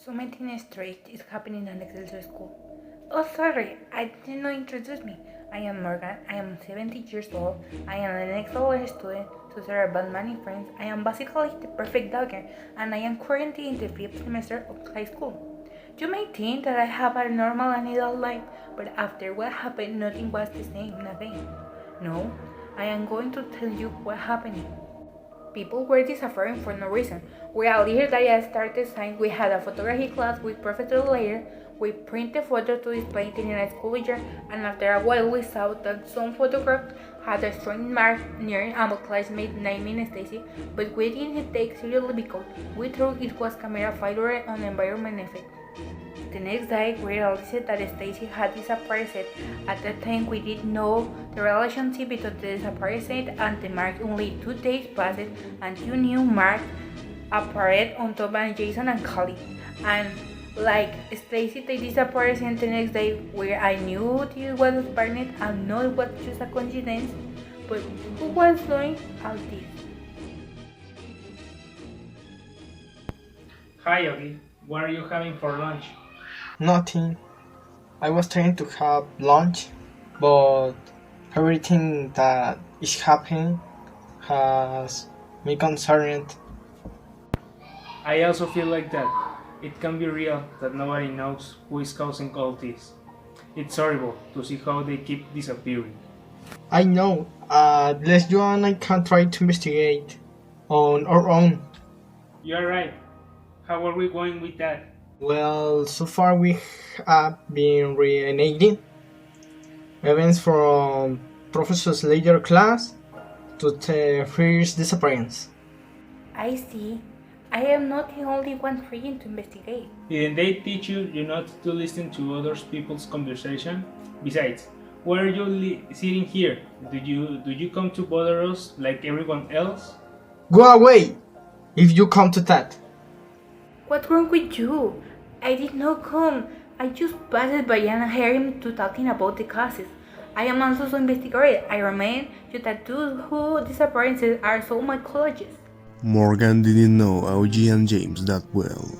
Something strange is happening at Excelsior School. Oh, sorry, I did not introduce me. I am Morgan. I am 70 years old. I am an excellent student to serve about many friends. I am basically the perfect dogger, and I am currently in the 5th semester of high school. You may think that I have a normal and adult life, but after what happened, nothing was the same again. No, I am going to tell you what happened. People were disappearing for no reason. We are later that I started saying we had a photography class with Professor later. We printed photos to display it in a school year, and after a while we saw that some photographs had a strange mark near our classmate named Stacy, but we didn't take seriously because we thought it was camera failure on environment effect. The next day, we realized that Stacy had disappeared. At that time, we didn't know the relationship between the disappearance and the mark. Only 2 days passed, and 2 new marks appeared on top of Jason and Callie. And like Stacy, they disappeared the next day, where I knew this was planned and not it was just a coincidence. But who was doing all this? Hi, Yogi. What are you having for lunch? Nothing. I was trying to have lunch, but everything that is happening has me concerned. I also feel like that. It can be real that nobody knows who is causing all this. It's horrible to see how they keep disappearing. I know, unless you and I can try to investigate on our own. You're right. How are we going with that? Well, so far we have been reenacting events from Professor's later class to the first disappearance. I see. I am not the only one trying to investigate. Didn't they teach you not to listen to other people's conversation? Besides, why are you sitting here? Do you come to bother us like everyone else? Go away, if you come to that. What's wrong with you? I did not come. I just passed by and heard him to talking about the cases. I am also so investigator. I remind you that those who disappearances are so mycologists. Morgan didn't know Augie and James that well.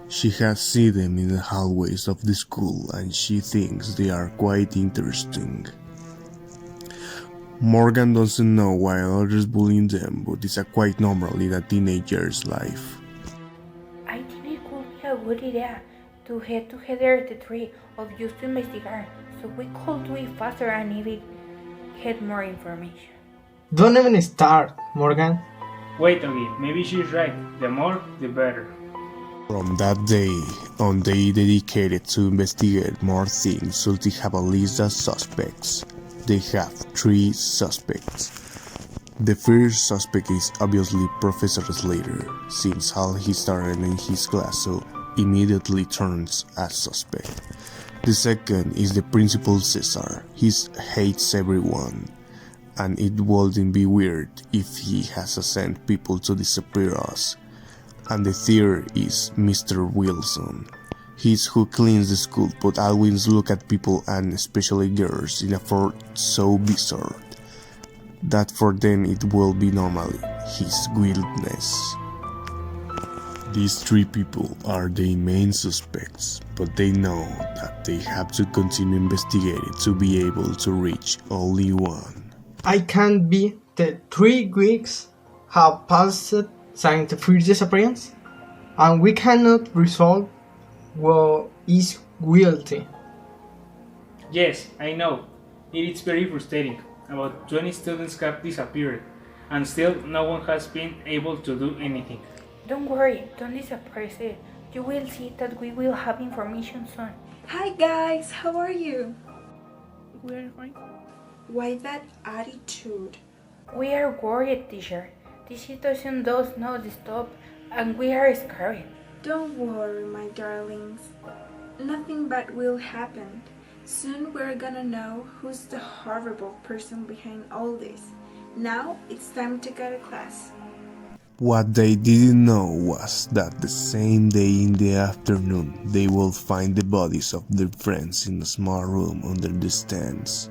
She has seen them in the hallways of the school and she thinks they are quite interesting. Morgan doesn't know why others bullying them, but it's quite normal in a teenager's life. I think it could be a good idea to head together the three of you to investigate, so we could do it faster and even get more information. Don't even start, Morgan. Wait, Augie, maybe she's right. The more, the better. From that day on, they dedicated to investigate more things so they have a list of suspects. They have 3 suspects. The first suspect is obviously Professor Slater, since how he started in his class, so immediately turns a suspect. The second is the principal Cesar. He hates everyone, and it wouldn't be weird if he has sent people to disappear us. And the third is Mr. Wilson. He's who cleans the school but always look at people and especially girls in a form so bizarre that for them it will be normally his wildness. These 3 people are the main suspects, but they know that they have to continue investigating to be able to reach only one. I can't be the 3 weeks have passed since the first disappearance, and we cannot resolve what is guilty. Yes, I know. It is very frustrating. About 20 students have disappeared, and still no one has been able to do anything. Don't worry, don't disappear. You will see that we will have information soon. Hi guys, how are you? We're fine. Why that attitude? We are worried, teacher. The situation does not stop, and we are scared. Don't worry, my darlings. Nothing bad will happen. Soon we're gonna know who's the horrible person behind all this. Now it's time to go to class. What they didn't know was that the same day in the afternoon they will find the bodies of their friends in a small room under the stands.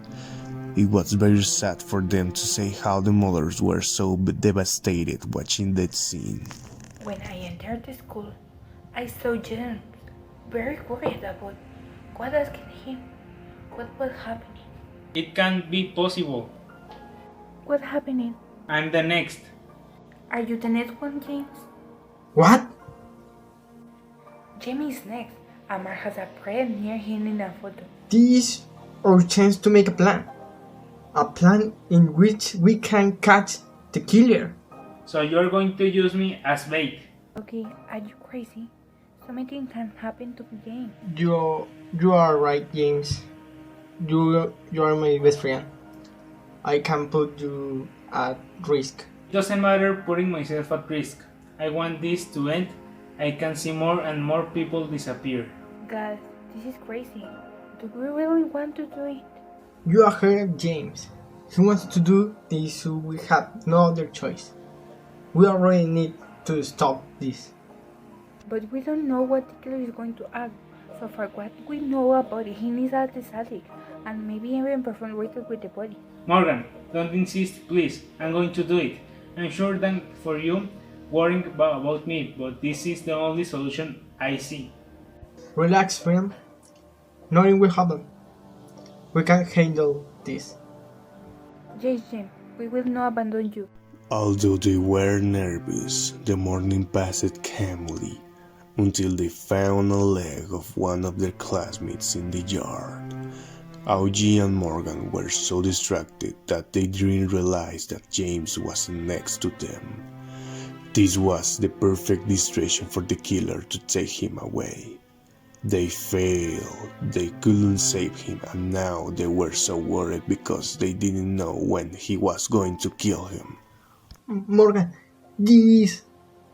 It was very sad for them to say how the mothers were so devastated watching that scene. When I entered the school, I saw James very worried about what asking him. What was happening? It can't be possible. What's happening? I'm the next. Are you the next one, James? What? Jamie is next. Amar has a friend near him in a photo. This is our chance to make a plan. A plan in which we can catch the killer. So you're going to use me as bait. Okay, are you crazy? Something can happen to James. You are right, James. You are my best friend. I can put you at risk. It doesn't matter putting myself at risk. I want this to end. I can see more and more people disappear. Guys, this is crazy. Do we really want to do it? You are heard, James. He wants to do this, so we have no other choice. We already need to stop this. But we don't know what the killer is going to act. So for what we know about it, he needs a sadistic and maybe even perform rituals with the body. Morgan, don't insist, please. I'm going to do it. I'm sure that for you, worrying about me, but this is the only solution I see. Relax, friend. Nothing will happen. We can handle this. Yes, Jim, we will not abandon you. Although they were nervous, the morning passed calmly until they found a leg of one of their classmates in the yard. Augie and Morgan were so distracted that they didn't realize that James was next to them. This was the perfect distraction for the killer to take him away. They failed, they couldn't save him, and now they were so worried because they didn't know when he was going to kill him. Morgan, this is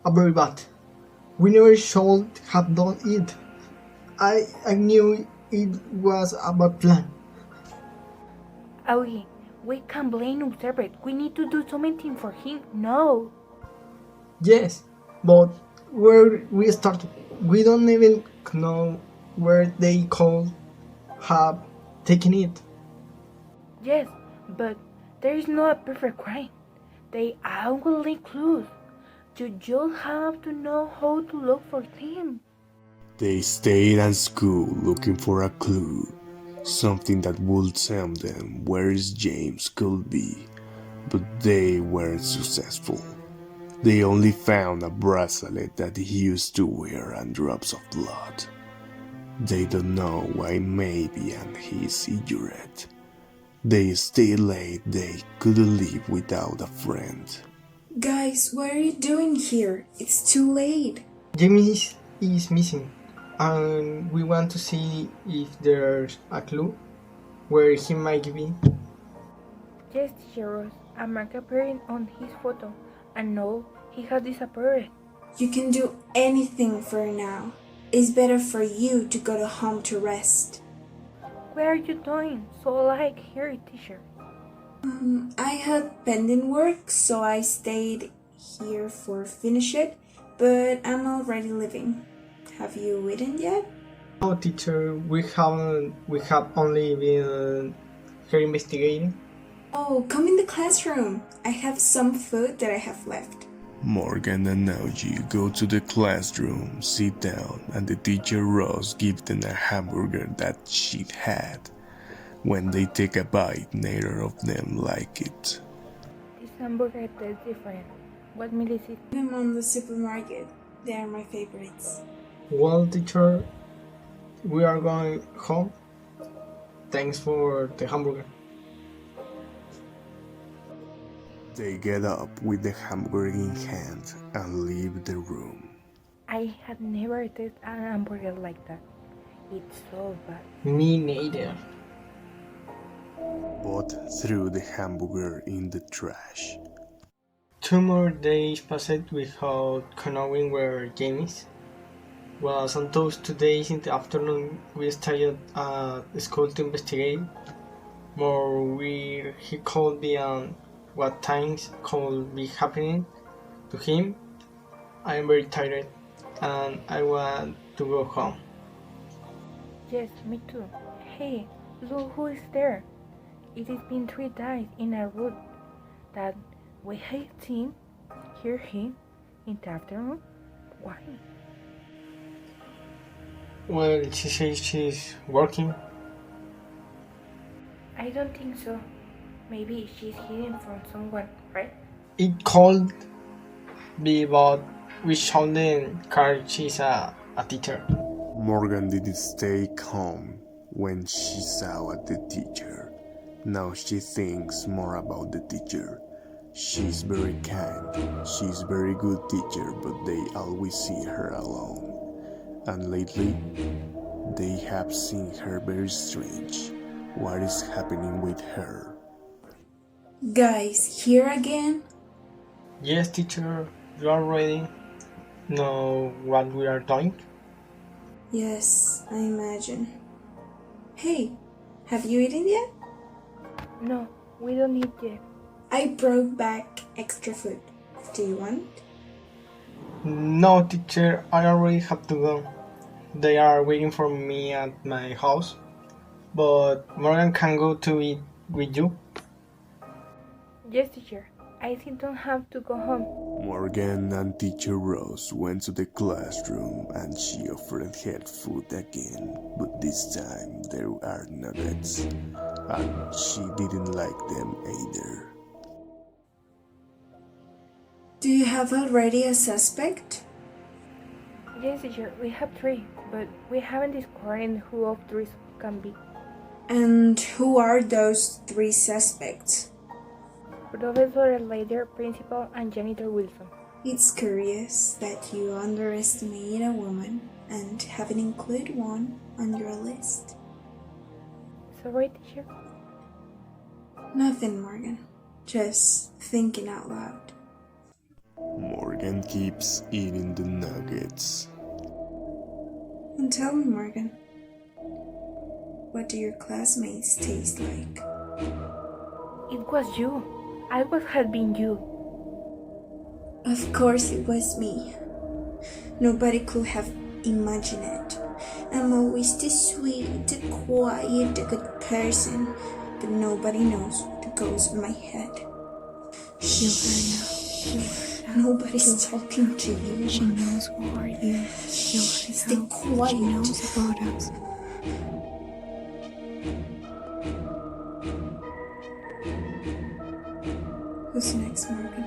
a very bad. We never should have done it. I knew it was a bad plan. Augie, we can't blame Olvera. We need to do something for him. No. Yes, but where we started, we don't even know where they could have taken it. Yes, but there is no perfect crime. They are only clues. You just have to know how to look for them. They stayed at school looking for a clue, something that would tell them where James could be, but they weren't successful. They only found a bracelet that he used to wear and drops of blood. They don't know why maybe and he's injured. They stayed late, they couldn't live without a friend. Guys, what are you doing here? It's too late. James is missing, and we want to see if there's a clue where he might be. Yes, Teacher Rose, a mark appearing on his photo, and no, he has disappeared. You can do anything for now. It's better for you to go to home to rest. What are you doing? So like here, teacher. I had pending work, so I stayed here for finish it, but I'm already leaving. Have you eaten yet? No, teacher, we have only been here investigating. Oh, come in the classroom. I have some food that I have left. Morgan and Augie go to the classroom, sit down, and the teacher Ross gives them a hamburger that she'd had. When they take a bite, neither of them like it. This hamburger tastes different. What meal is it? I'm on the supermarket. They are my favorites. Well, teacher, we are going home. Thanks for the hamburger. They get up with the hamburger in hand and leave the room. I had never tasted an hamburger like that. It's so bad. Me neither. Both threw the hamburger in the trash. 2 more days passed without knowing where James is. Well, on those 2 days in the afternoon, we started at school to investigate more where he could be and what things could be happening to him. I am very tired and I want to go home. Yes, me too. Hey, look who is there. It has been 3 days in a row that we have seen, hear him in the afternoon. Why? Well, she says she's working. I don't think so. Maybe she's hiding from someone, right? It could be, but we shouldn't car she's a teacher. Morgan didn't stay calm when she saw the teacher. Now she thinks more about the teacher. She's very kind, she's very good teacher, but they always see her alone. And lately, they have seen her very strange. What is happening with her? Guys, here again? Yes, teacher, you are ready? Know what we are doing? Yes, I imagine. Hey, have you eaten yet? No, we don't need yet. I brought back extra food. Do you want? No, teacher, I already have to go. They are waiting for me at my house. But Morgan can go to eat with you. Yes, teacher. I think don't have to go home. Morgan and teacher Rose went to the classroom and she offered her food again, but this time there are nuggets, and she didn't like them either. Do you have already a suspect? Yes, teacher. We have 3, but we haven't discovered who of 3 can be. And who are those 3 suspects? Professor Slater, Principal, and Janitor Wilson. It's curious that you underestimate a woman and haven't included one on your list. Sorry, teacher. Nothing, Morgan. Just thinking out loud. Morgan keeps eating the nuggets. And tell me, Morgan, what do your classmates taste like? It was you. I was helping you. Of course it was me. Nobody could have imagined it. I'm always the sweet, the quiet, the good person, but nobody knows what goes in my head. Nobody's talking to you. She knows who are you. Stay quiet. She knows about us. Who's next, Morgan?